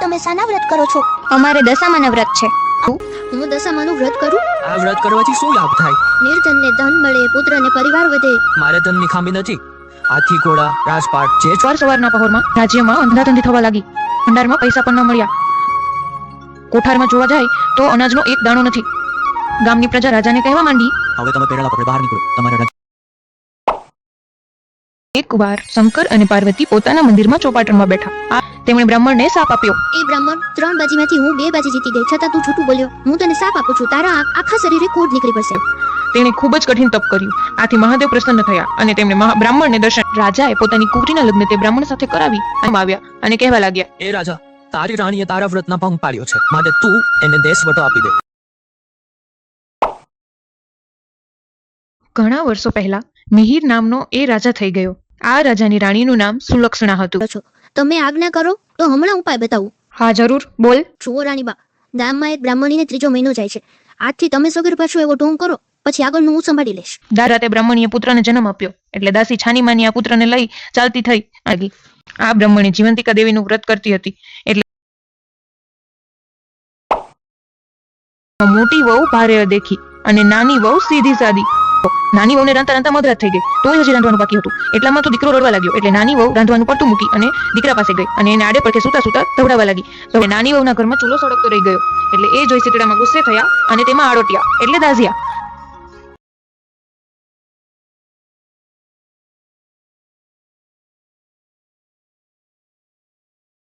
તમે શાના વ્રત કરો છો? અમારે દશામાના વ્રત છે. હું દશામાનું વ્રત કરું. આ વ્રત કરવાથી શું લાભ થાય? નિર્ધનને ધન મળે, પુત્રને પરિવાર વધે. મારે ધનની ખામી નથી. હાથી ઘોડા રાજપાટ જે સવારના પહોરમાં રાજ્યમાં અંધાધંધી થવા લાગી. ભંડારમાં પૈસા પણ ન મળ્યા. કોઠારમાં જોવા જાય તો અનાજનો એક દાણો નથી. ગામની પ્રજા રાજાને કહેવા માંડી, હવે તમે પેડાલા પકડી બહાર નીકળો. તમારા એકવાર શંકર અને પાર્વતી પોતાના મંદિરમાં ચોપાટણમાં બેઠા. તેમણે બ્રાહ્મણને શાપ આપ્યો. એ બ્રાહ્મણ, 3 બાજીમાંથી હું 2 બાજી જીતી ગઈ, છતાં તું જૂઠું બોલ્યો. હું તને શાપ આપું છું, તારા આખા શરીરે ખોડ નીકળી પડશે. તેણે ખૂબ જ કઠિન તપ કર્યું. આથી મહાદેવ પ્રસન્ન થયા અને તેમણે બ્રાહ્મણને દર્શન. રાજાએ પોતાની કુંવરીના લગ્ન તે બ્રાહ્મણ સાથે કરાવી આવ્યા અને કહેવા લાગ્યા, એ રાજા, તારી રાણીએ તારા વ્રતના ભંગ પાડ્યો છે, માટે તું એને દેશવટો આપી દે. ઘણા વર્ષો પહેલા મિહિર નામનો એ રાજા થઈ ગયો. આ રાજાની રાણીનું નામ સુલક્ષણા હતું. તમે આજ્ઞા કરો તો હમણાં ઉપાય બતાવું. હા જરૂર, બોલ. જુઓ રાણીબા, ગામમાં એક બ્રાહ્મણીને 3જો મહિનો જાય છે. આજથી તમે સગર પાછો એવો ઢોંગ કરો, પછી આગળનું હું સંભાળી લઈશ. રાતે બ્રાહ્મણીએ પુત્રને જન્મ આપ્યો. એટલે દાસી છાની માની આ પુત્રને લઈ ચાલતી થઈ આગી. આ બ્રાહ્મણી જીવંતિકા દેવીનું વ્રત કરતી હતી. એટલે મોટી વહુ ભારે દેખી અને નાની વહુ સીધી સાદી. નાની વહુને રાંધતા રાંધતા મધરાત થઈ ગઈ, તોય હજી રાંધવાનું બાકી હતું. એટલામાં તો દીકરો રડવા લાગ્યો. એટલે નાની વહુ રાંધવાનું પડતું મૂકી અને દીકરા પાસે ગઈ અને એને આડે પડખે સુતા સુતા ધવડાવવા લાગી. તો નાની વહુના ઘરમાં ચૂલો સળગતો રહી ગયો. એટલે એ જોઈ શીતળામાં ગુસ્સે થયા અને તેમાં આડોટ્યા એટલે દાઝ્યા.